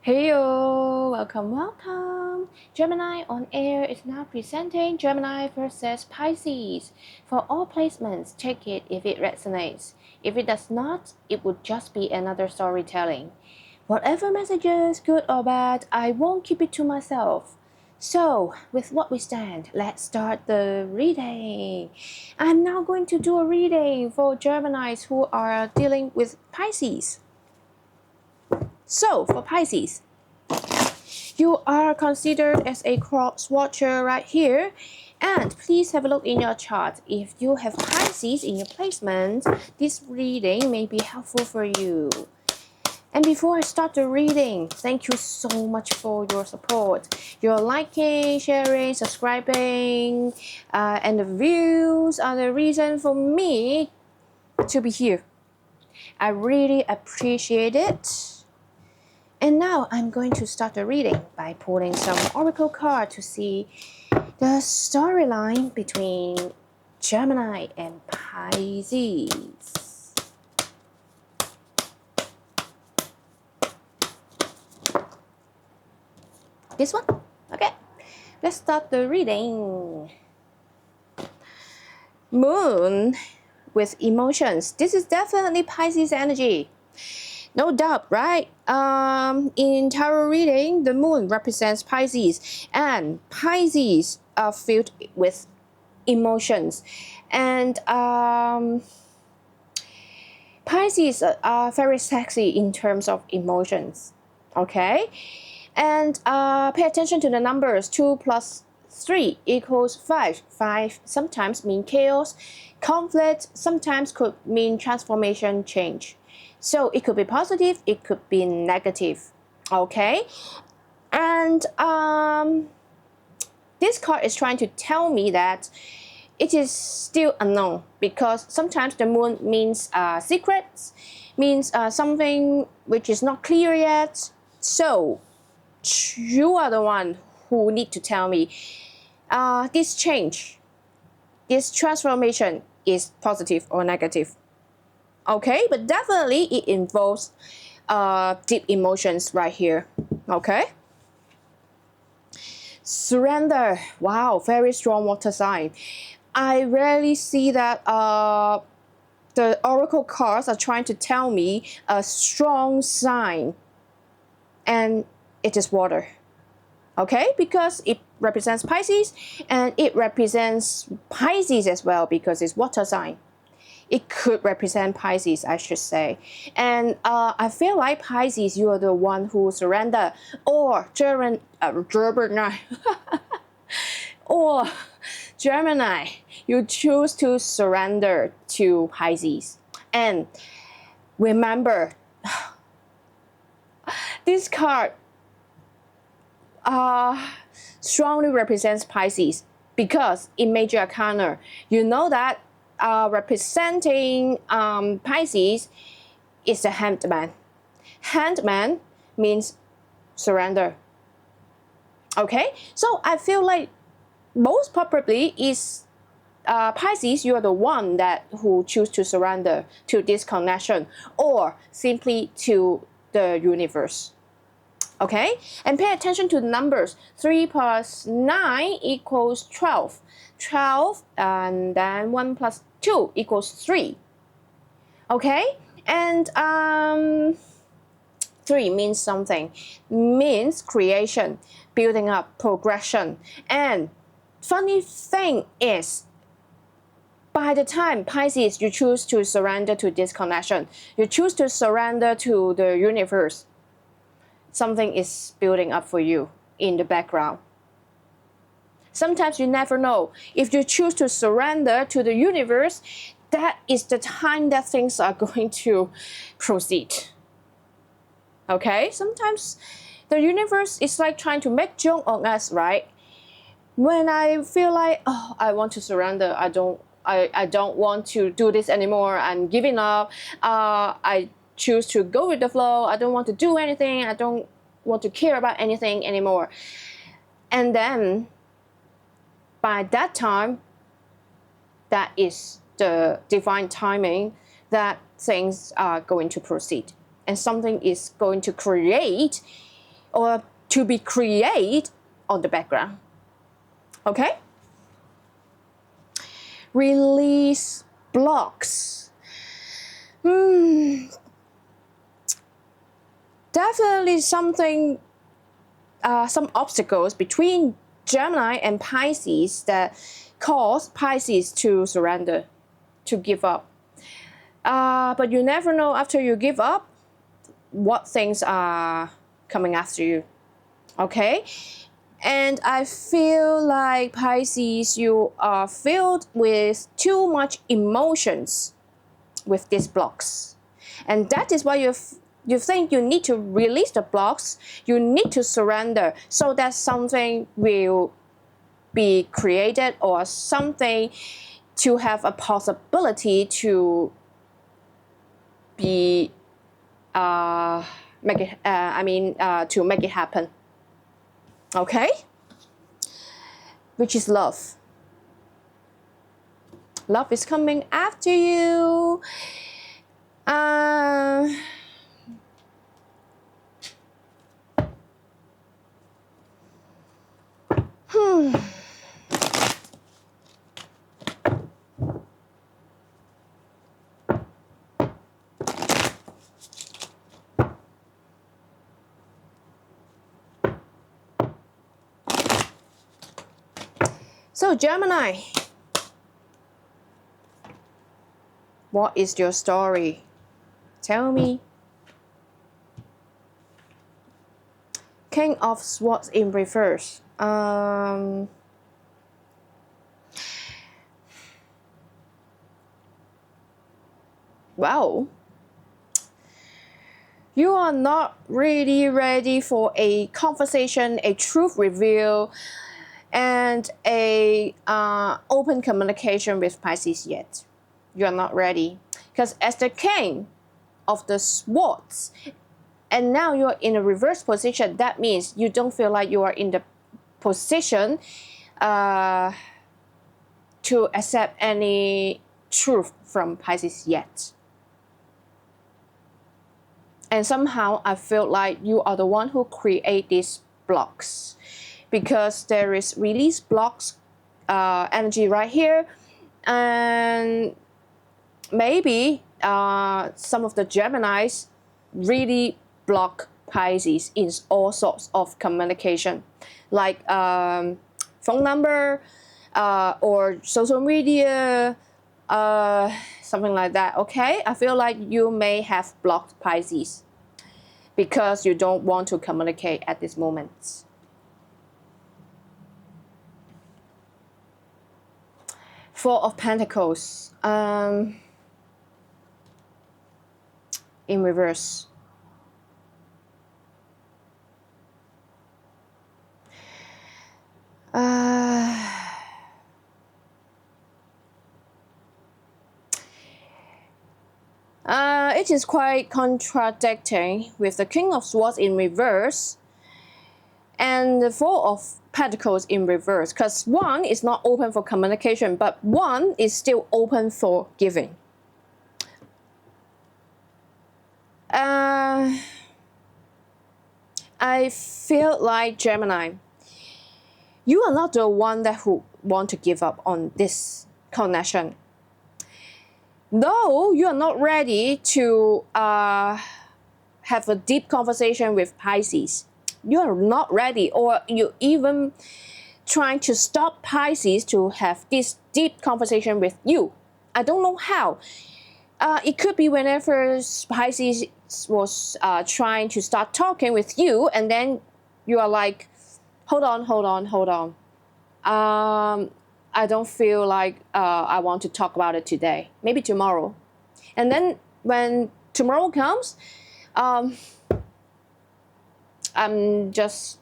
Heyo, welcome. Gemini on air is now presenting Gemini versus Pisces. For all placements, check it if it resonates. If it does not, it would just be another storytelling. Whatever messages, good or bad, I won't keep it to myself. So, with what we stand, let's start the reading. I'm now going to do a reading for Geminis who are dealing with Pisces. So, for Pisces, you are considered as a cross watcher right here. And please have a look in your chart. If you have Pisces in your placement, this reading may be helpful for you. And before I start the reading, thank you so much for your support. Your liking, sharing, subscribing, and the views are the reason for me to be here. I really appreciate it. And now I'm going to start the reading by pulling some oracle card to see the storyline between Gemini and Pisces. This one? Okay. Let's start the reading. Moon with emotions. This is definitely Pisces energy. No doubt, right? In tarot reading, the moon represents Pisces, and Pisces are filled with emotions. And Pisces are very sexy in terms of emotions, okay? And pay attention to the numbers. 2 plus 3 equals 5. 5 sometimes mean chaos. Conflict sometimes could mean transformation, change. So it could be positive, it could be negative, okay? And this card is trying to tell me that it is still unknown, because sometimes the moon means secrets, means something which is not clear yet. So you are the one who need to tell me this change, this transformation is positive or negative. Okay, but definitely it involves deep emotions right here. Okay. Surrender. Wow, very strong water sign. I rarely see that the oracle cards are trying to tell me a strong sign, and it is water. Okay, because it represents Pisces, and it represents Pisces as well because it's water sign. It could represent Pisces, I should say. And I feel like Pisces, you are the one who surrender, or Gemini, or Gemini, you choose to surrender to Pisces. And remember, this card strongly represents Pisces because in Major Arcana, you know that representing Pisces is the Hanged Man. Hanged Man means surrender. Okay, so I feel like most probably is Pisces, you are the one who choose to surrender to this connection, or simply to the universe. Okay, and pay attention to the numbers. 3 plus 9 equals 12. 12 and then 1 plus 2 equals 3. Okay, and 3 means something, means creation, building up, progression. And funny thing is, by the time Pisces, you choose to surrender to this connection, you choose to surrender to the universe, something is building up for you in the background. Sometimes you never know. If you choose to surrender to the universe, that is the time that things are going to proceed. Okay? Sometimes the universe is like trying to make joke on us, right? When I feel like, oh, I want to surrender, I don't want to do this anymore, I'm giving up, I choose to go with the flow, I don't want to do anything, I don't want to care about anything anymore. And then by that time, that is the divine timing that things are going to proceed, and something is going to create or to be created on the background. Okay? Release blocks. Definitely something, some obstacles between Gemini and Pisces that cause Pisces to surrender, to give up. But you never know after you give up what things are coming after you. Okay? And I feel like Pisces, you are filled with too much emotions with these blocks. And that is why you think you need to release the blocks, you need to surrender so that something will be created or something to have a possibility to be to make it happen. Okay? Which is love. Love is coming after you. So Gemini, what is your story? Tell me. King of Swords in reverse. Well, you are not really ready for a conversation, a truth reveal, and a open communication with Pisces yet. You are not ready. Because as the King of the Swords, and now you're in a reverse position, that means you don't feel like you are in the position to accept any truth from Pisces yet. And somehow I feel like you are the one who create these blocks, because there is release blocks energy right here, and maybe some of the Geminis really block Pisces in all sorts of communication, like phone number or social media, something like that. Okay, I feel like you may have blocked Pisces because you don't want to communicate at this moment. Four of Pentacles in reverse. It is quite contradicting with the King of Swords in reverse and the Four of Pentacles in reverse, because one is not open for communication, but one is still open for giving. I feel like Gemini, you are not the one that who want to give up on this connection. Though you are not ready to have a deep conversation with Pisces, you are not ready, or you even trying to stop Pisces to have this deep conversation with you. I don't know how. It could be whenever Pisces was trying to start talking with you, and then you are like, hold on. I don't feel like I want to talk about it today. Maybe tomorrow. And then when tomorrow comes, I'm just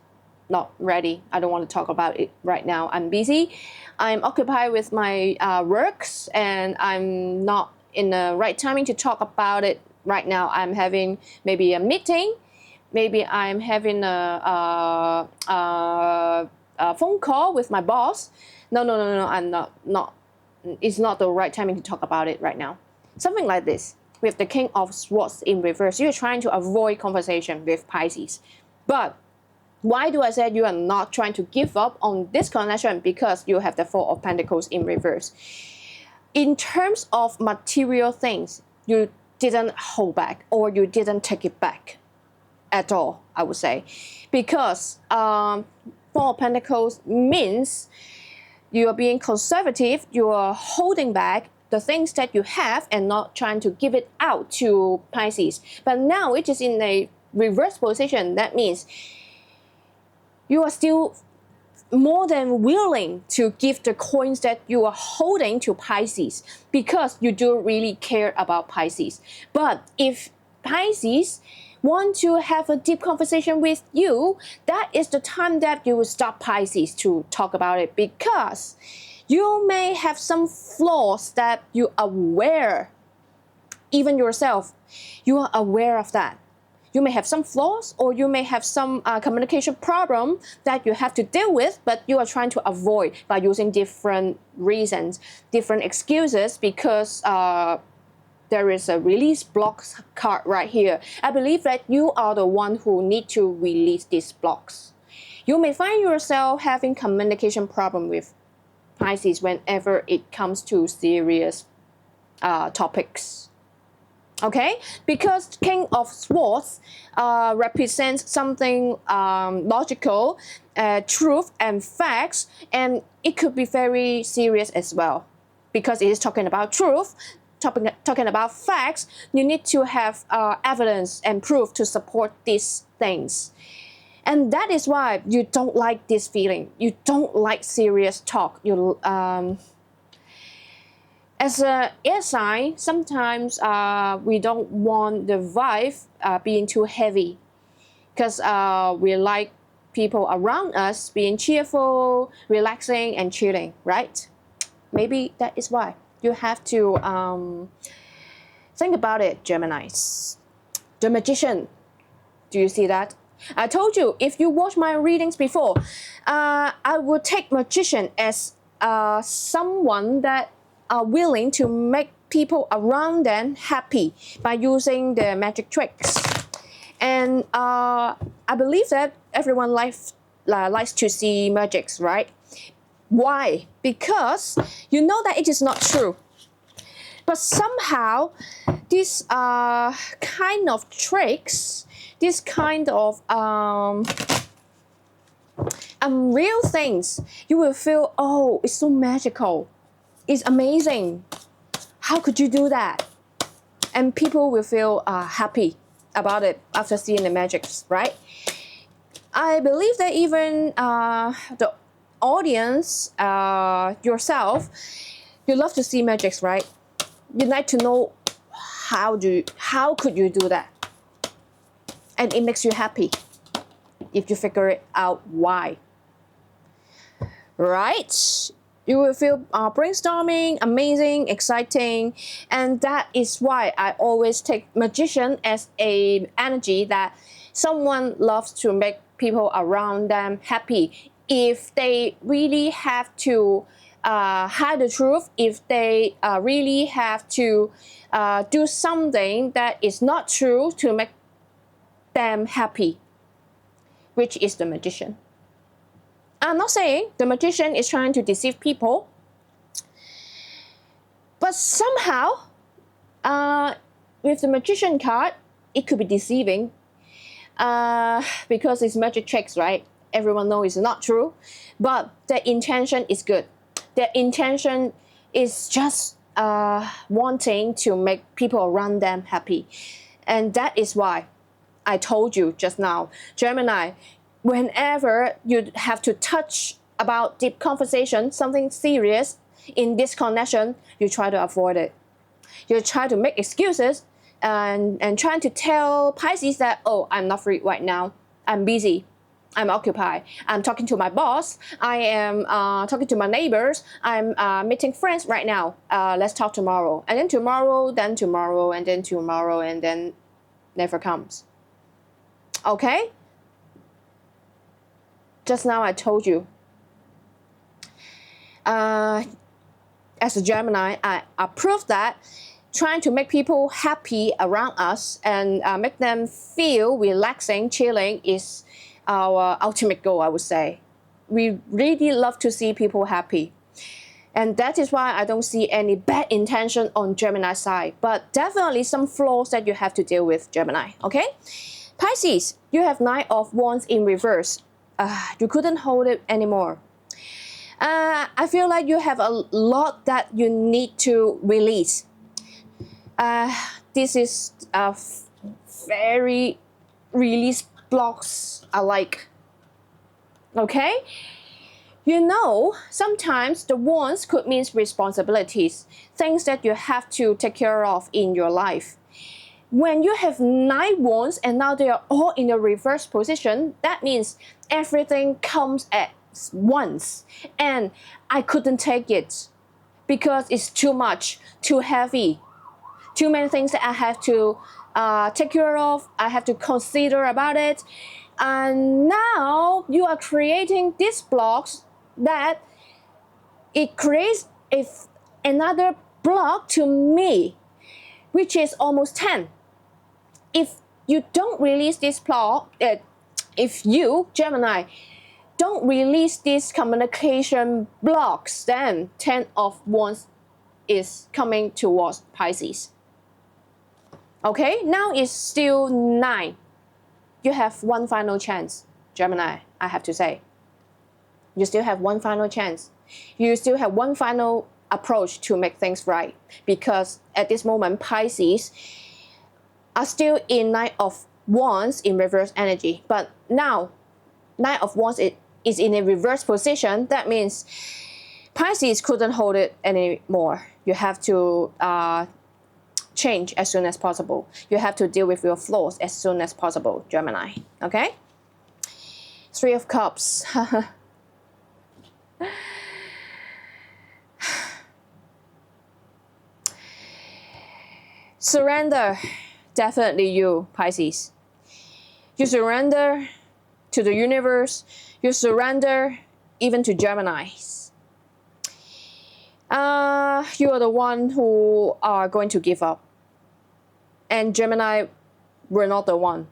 not ready. I don't want to talk about it right now. I'm busy. I'm occupied with my works, and I'm not in the right timing to talk about it right now. I'm having maybe a meeting. Maybe I'm having a phone call with my boss. No, I'm not. It's not the right timing to talk about it right now. Something like this. With the King of Swords in reverse, you're trying to avoid conversation with Pisces. But Why do I say you are not trying to give up on this connection? Because you have the Four of Pentacles in reverse. In terms of material things, you didn't hold back or you didn't take it back at all, I would say. Because Four of Pentacles means you are being conservative, you are holding back the things that you have and not trying to give it out to Pisces. But now it is in a reverse position. That means you are still more than willing to give the coins that you are holding to Pisces because you do really care about Pisces. But if Pisces want to have a deep conversation with you, that is the time that you will stop Pisces to talk about it, because you may have some flaws that you are aware, even yourself, you are aware of that. You may have some flaws, or you may have some communication problem that you have to deal with, but you are trying to avoid by using different reasons, different excuses, because there is a release blocks card right here. I believe that you are the one who need to release these blocks. You may find yourself having communication problem with Pisces whenever it comes to serious topics. Okay, because King of Swords represents something logical, truth and facts, and it could be very serious as well, because it is talking about truth, talking about facts. You need to have evidence and proof to support these things. And that is why you don't like this feeling. You don't like serious talk. You as an air sign, sometimes we don't want the vibe being too heavy, because we like people around us being cheerful, relaxing, and chilling, right? Maybe that is why you have to think about it, Geminis. The Magician. Do you see that? I told you, if you watch my readings before, I would take Magician as someone that are willing to make people around them happy by using the magic tricks. And I believe that everyone likes to see magics, right? Why? Because you know that it is not true. But somehow, these kind of tricks, this kind of unreal things, you will feel, oh, it's so magical. It's amazing. How could you do that? And people will feel happy about it after seeing the magics, right? I believe that even the audience, yourself, you love to see magics, right? You like to know how could you do that? And it makes you happy if you figure it out why. Right? You will feel brainstorming, amazing, exciting, and that is why I always take Magician as a energy that someone loves to make people around them happy. If they really have to hide the truth, if they really have to do something that is not true to make them happy, which is the Magician. I'm not saying the Magician is trying to deceive people, but somehow with the Magician card, it could be deceiving because it's magic tricks, right? Everyone knows it's not true, but the intention is good. The intention is just wanting to make people around them happy. And that is why I told you just now, Gemini, whenever you have to touch about deep conversation, something serious in this connection, you try to avoid it. You try to make excuses and trying to tell Pisces that, oh, I'm not free right now. I'm busy. I'm occupied. I'm talking to my boss. I am talking to my neighbors. I'm meeting friends right now. Let's talk tomorrow. And then tomorrow, then tomorrow, and then tomorrow, and then never comes. Okay? Just now I told you. As a Gemini, I approve that trying to make people happy around us and make them feel relaxing, chilling is our ultimate goal, I would say. We really love to see people happy. And that is why I don't see any bad intention on Gemini's side, but definitely some flaws that you have to deal with, Gemini, okay? Pisces, you have Knight of Wands in reverse. You couldn't hold it anymore. I feel like you have a lot that you need to release. This is a very release blocks I like. Okay? You know, sometimes the wands could mean responsibilities, things that you have to take care of in your life. When you have 9 wands and now they are all in a reverse position, that means everything comes at once. And I couldn't take it because it's too much, too heavy, too many things that I have to take care of, I have to consider about it. And now you are creating these blocks that it creates another block to me, which is almost 10. If you don't release this block, if you, Gemini, don't release these communication blocks, then 10 of Wands is coming towards Pisces. Okay, now it's still 9. You have one final chance, Gemini, I have to say. You still have one final chance. You still have one final approach to make things right. Because at this moment, Pisces are still in Knight of Wands in reverse energy. But now, Knight of Wands is in a reverse position. That means Pisces couldn't hold it anymore. You have to change as soon as possible. You have to deal with your flaws as soon as possible, Gemini. Okay? 3 of Cups. Surrender. Definitely you, Pisces. You surrender to the universe. You surrender even to Geminis. You are the one who are going to give up. And Gemini were not the one.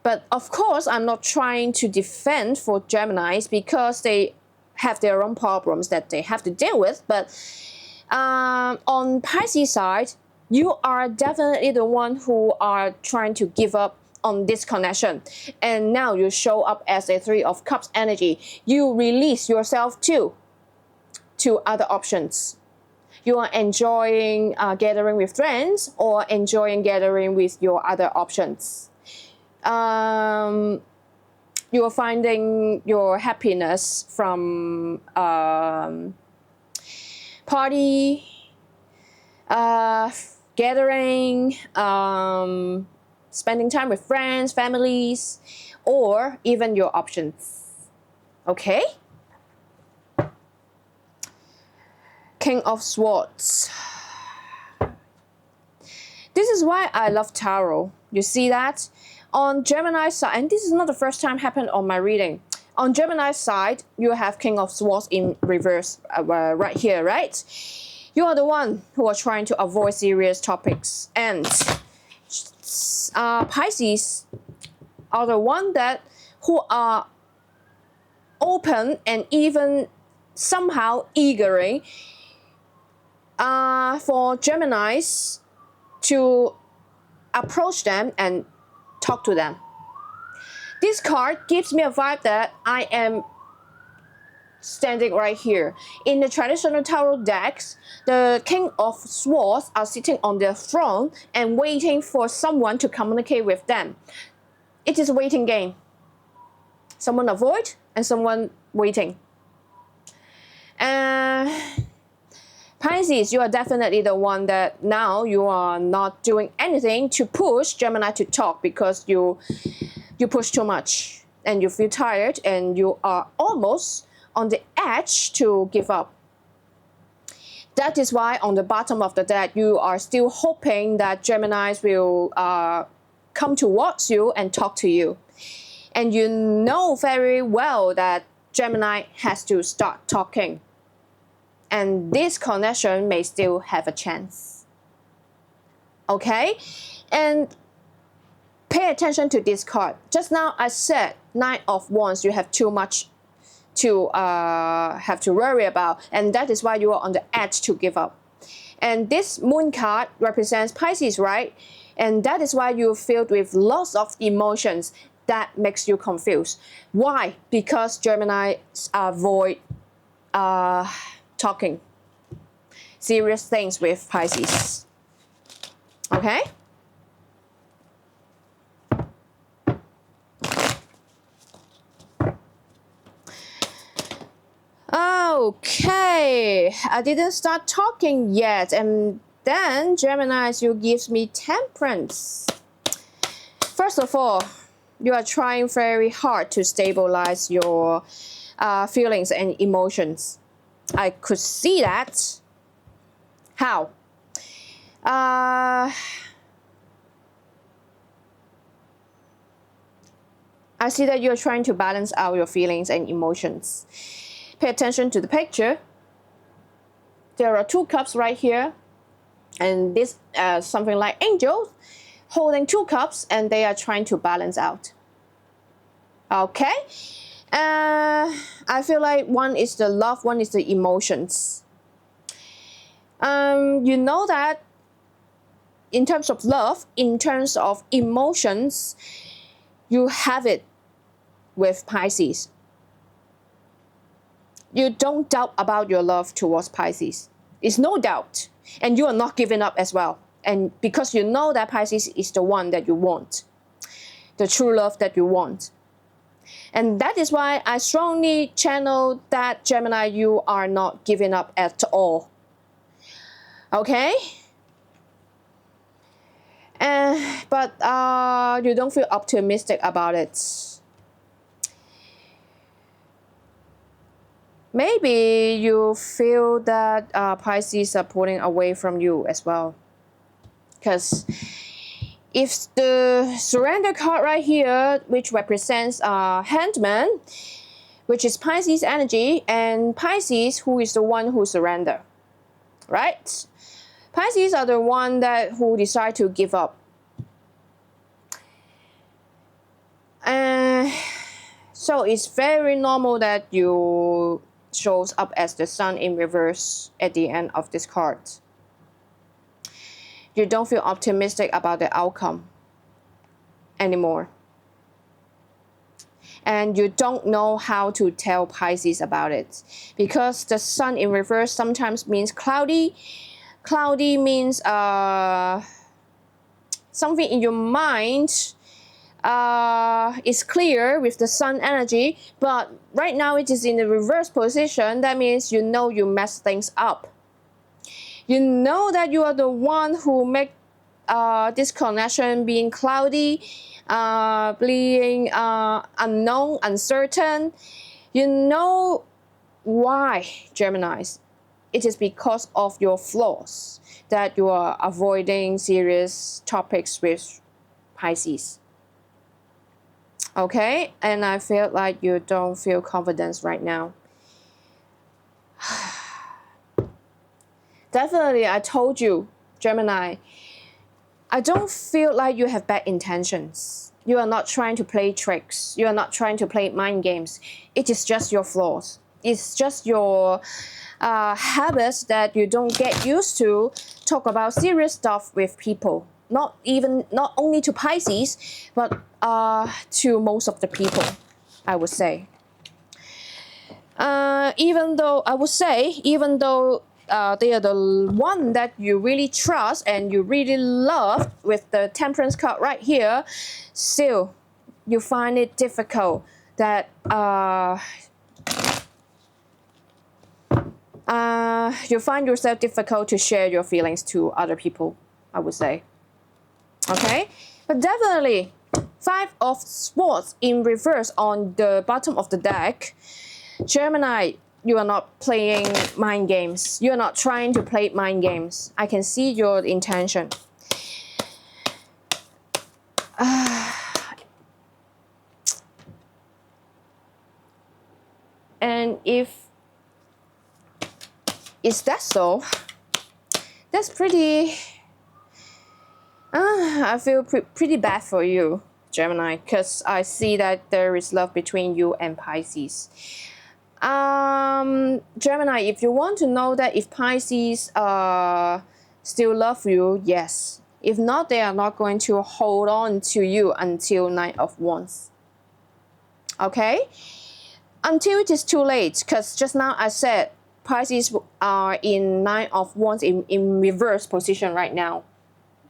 But of course, I'm not trying to defend for Geminis because they have their own problems that they have to deal with. But on Pisces side, you are definitely the one who are trying to give up on this connection. And now you show up as a 3 of Cups energy. You release yourself too to other options. You are enjoying gathering with friends or enjoying gathering with your other options. You are finding your happiness from party, gathering, spending time with friends, families, or even your options. Okay? King of Swords. This is why I love tarot. You see that? On Gemini's side, and this is not the first time happened on my reading. On Gemini's side, you have King of Swords in reverse right here, right? You are the one who are trying to avoid serious topics. And Pisces are the one who are open and even somehow eager for Geminis to approach them and talk to them. This card gives me a vibe that I am standing right here. In the traditional tarot decks, the King of Swords are sitting on their throne and waiting for someone to communicate with them. It is a waiting game. Someone avoid and someone waiting. Pisces, you are definitely the one that now you are not doing anything to push Gemini to talk because you push too much and you feel tired and you are almost on the edge to give up. That is why on the bottom of the deck, you are still hoping that Geminis will come towards you and talk to you. And you know very well that Gemini has to start talking. And this connection may still have a chance. Okay? And Pay attention to this card. Just now I said Nine of Wands, you have too much to have to worry about, and that is why you are on the edge to give up. And this Moon card represents Pisces, right? And that is why you're filled with lots of emotions that makes you confused. Why? Because Gemini avoid talking serious things with Pisces. Okay? Okay, I didn't start talking yet, and then Geminis, you gives me Temperance. First of all, you are trying very hard to stabilize your feelings and emotions. I could see that. How? I see that you're trying to balance out your feelings and emotions. Pay attention to the picture. There are two cups right here, and this something like angels holding two cups, and they are trying to balance out. Okay, I feel like one is the love, one is the emotions. You know that in terms of love, in terms of emotions, you have it with Pisces. You don't doubt about your love towards Pisces. It's no doubt. And you are not giving up as well. And because you know that Pisces is the one that you want. The true love that you want. And that is why I strongly channel that Gemini, you are not giving up at all. Okay? But you don't feel optimistic about it. Maybe you feel that Pisces are pulling away from you as well. Because if the surrender card right here, which represents Handman, which is Pisces energy, and Pisces, who is the one who surrender, right? Pisces are the one who decide to give up. So it's very normal that you shows up as the Sun in reverse at the end of this card. You don't feel optimistic about the outcome anymore. And you don't know how to tell Pisces about it. Because the Sun in reverse sometimes means cloudy. Cloudy means something in your mind is clear with the Sun energy, but right now it is in the reverse position. That means you know you mess things up. You know that you are the one who make this connection being cloudy, being unknown, uncertain. You know why, Geminis? It is because of your flaws that you are avoiding serious topics with Pisces. Okay, and I feel like you don't feel confidence right now. Definitely, I told you, Gemini, I don't feel like you have bad intentions. You are not trying to play tricks. You are not trying to play mind games. It is just your flaws. It's just your habits that you don't get used to talk about serious stuff with people. Not only to Pisces, but to most of the people, I would say. Even though they are the one that you really trust and you really love with the Temperance card right here, still you find it difficult that you find yourself difficult to share your feelings to other people, I would say. Okay, but definitely Five of Swords in reverse on the bottom of the deck. Gemini, you are not playing mind games. You are not trying to play mind games. I can see your intention. And if is that so, that's pretty I feel pretty bad for you, Gemini, because I see that there is love between you and Pisces. Gemini, if you want to know that if Pisces still love you, yes. If not, they are not going to hold on to you until Nine of Wands. Okay? Until it is too late, because just now I said Pisces are in Nine of Wands in reverse position right now.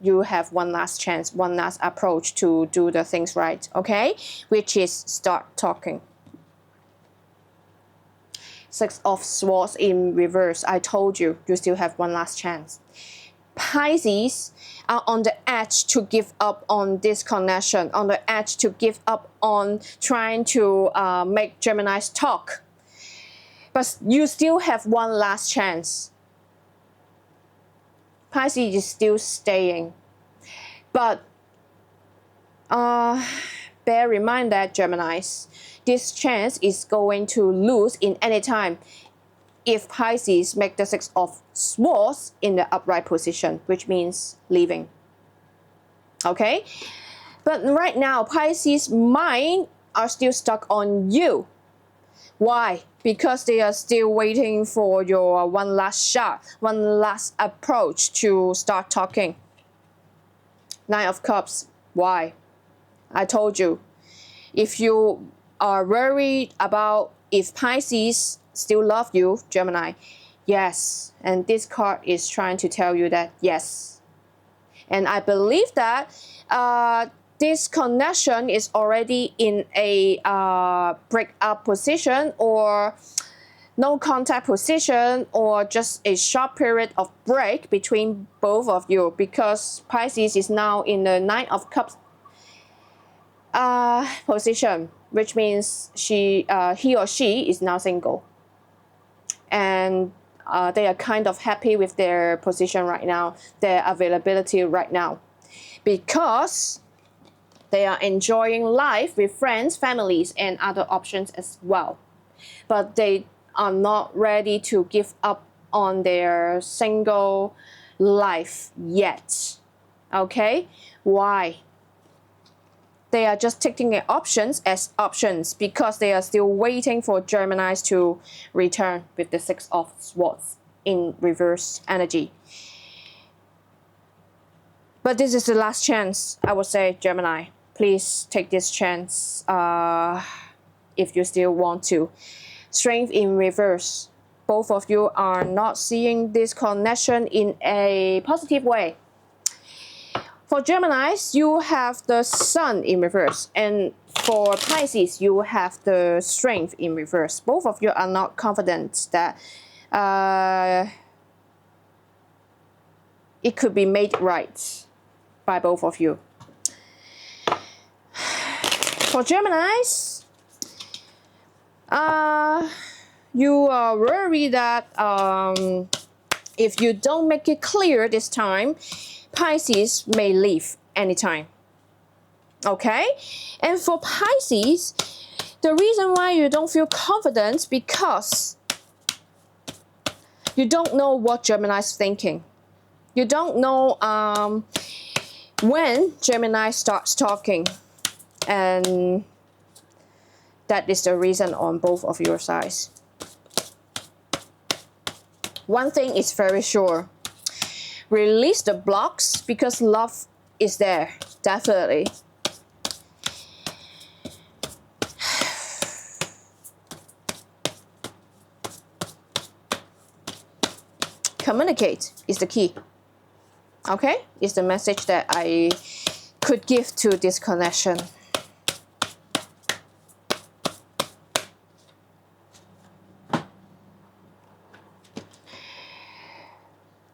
You have one last chance, one last approach to do the things right, okay? Which is start talking. Six of Swords in reverse. I told you, you still have one last chance. Pisces are on the edge to give up on this connection, on the edge to give up on trying to make Geminis talk. But you still have one last chance. Pisces is still staying. But bear in mind that Geminis, this chance is going to lose in any time if Pisces make the Six of Swords in the upright position, which means leaving. Okay? But right now, Pisces' mind are still stuck on you. Why? Because they are still waiting for your one last shot, one last approach to start talking. Nine of Cups. Why? I told you. If you are worried about if Pisces still love you, Gemini, yes. And this card is trying to tell you that yes. And I believe that this connection is already in a break-up position or no contact position or just a short period of break between both of you, because Pisces is now in the Nine of Cups position, which means he or she is now single. And they are kind of happy with their position right now, their availability right now, because they are enjoying life with friends, families, and other options as well. But they are not ready to give up on their single life yet. Okay? Why? They are just taking their options as options because they are still waiting for Geminis to return with the Six of Swords in reverse energy. But this is the last chance, I would say, Gemini. Please take this chance if you still want to. Strength in reverse. Both of you are not seeing this connection in a positive way. For Geminis, you have the Sun in reverse, and for Pisces, you have the Strength in reverse. Both of you are not confident that it could be made right by both of you. For Geminis, you are worried that if you don't make it clear this time, Pisces may leave anytime. Okay? And for Pisces, the reason why you don't feel confident because you don't know what Gemini is thinking. You don't know when Gemini starts talking. And that is the reason on both of your sides. One thing is very sure. Release the blocks because love is there, definitely. Communicate is the key. Okay? It's the message that I could give to this connection.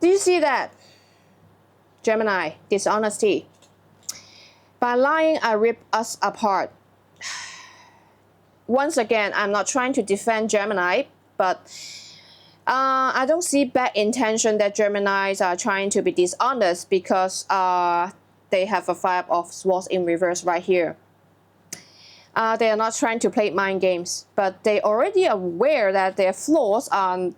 Do you see that? Gemini, dishonesty. By lying, I rip us apart. Once again, I'm not trying to defend Gemini, but I don't see bad intention that Geminis are trying to be dishonest because they have a Five of Swords in reverse right here. They are not trying to play mind games, but they already aware that their flaws are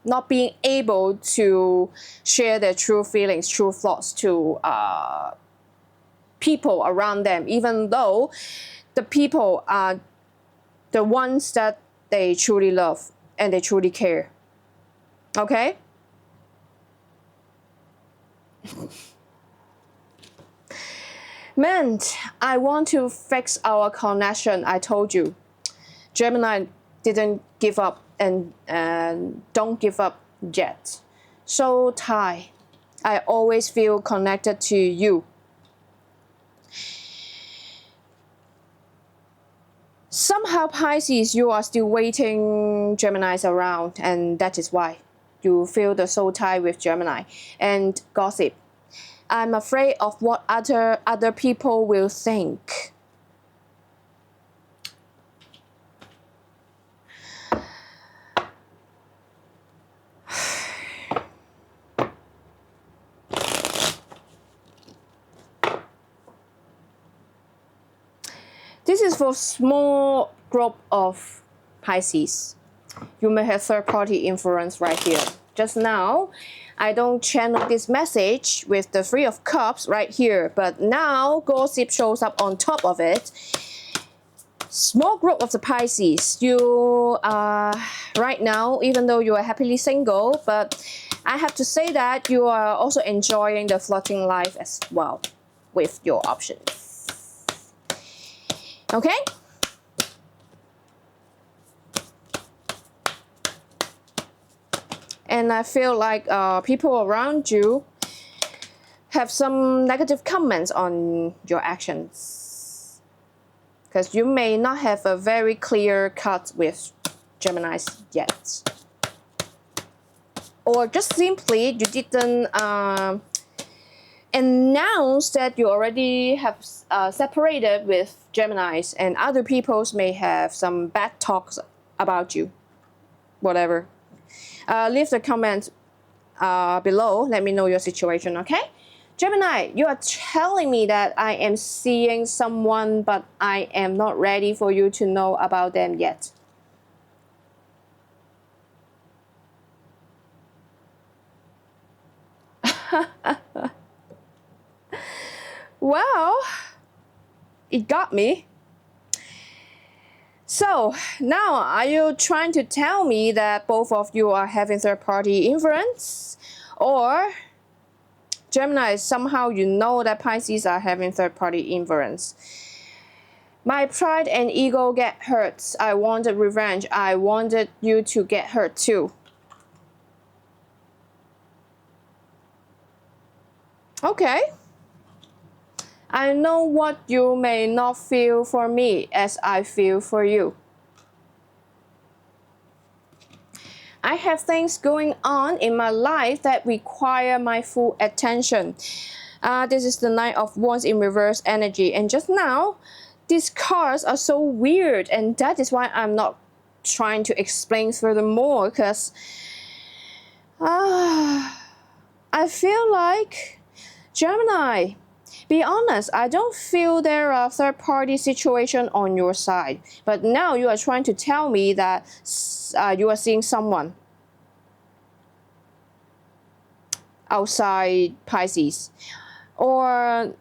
not being able to share their true feelings, true thoughts to people around them, even though the people are the ones that they truly love and they truly care. Okay? Man, I want to fix our connection, I told you. Gemini didn't give up and don't give up yet. So Thai, I always feel connected to you. Somehow Pisces, you are still waiting Geminis around, and that is why you feel the soul tie with Gemini and gossip. I'm afraid of what other people will think. This is for small group of Pisces. You may have third-party influence right here. Just now, I don't channel this message with the Three of Cups right here, but now gossip shows up on top of it. Small group of the Pisces, you are right now, even though you are happily single, but I have to say that you are also enjoying the flirting life as well with your options. Okay? And I feel like people around you have some negative comments on your actions. Because you may not have a very clear cut with Geminis yet. Or just simply you didn't announce that you already have separated with Geminis, and other people may have some bad talks about you. Whatever. Leave the comment below. Let me know your situation, okay? Gemini, you are telling me that I am seeing someone, but I am not ready for you to know about them yet. Well, it got me. So now, are you trying to tell me that both of you are having third-party influence? Or Gemini, somehow you know that Pisces are having third-party influence. My pride and ego get hurt. I wanted revenge. I wanted you to get hurt too. Okay. I know what you may not feel for me as I feel for you. I have things going on in my life that require my full attention. This is the Knight of Wands in reverse energy. And just now, these cards are so weird. And that is why I'm not trying to explain furthermore. Because I feel like Gemini, be honest, I don't feel there are third-party situation on your side. But now you are trying to tell me that you are seeing someone outside Pisces. Or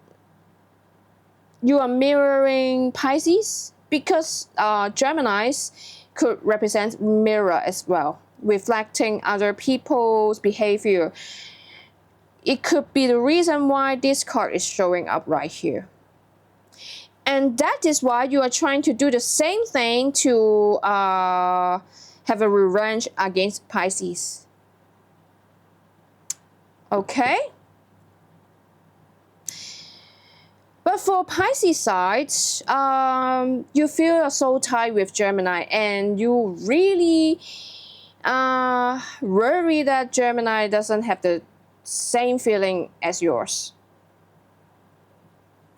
you are mirroring Pisces. Because Geminis could represent mirror as well, reflecting other people's behavior. It could be the reason why this card is showing up right here. And that is why you are trying to do the same thing to have a revenge against Pisces. Okay? But for Pisces side, you feel a soul tie with Gemini, and you really worry that Gemini doesn't have the same feeling as yours.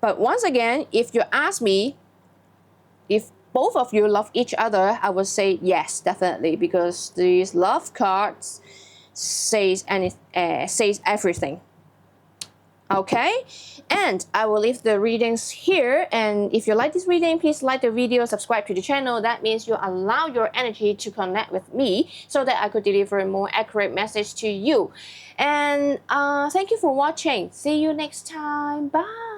But once again, if you ask me if both of you love each other, I would say yes, definitely, because these love cards says everything. Okay, and I will leave the readings here, and if you like this reading, please like the video, subscribe to the channel. That means you allow your energy to connect with me so that I could deliver a more accurate message to you. And thank you for watching. See you next time. Bye.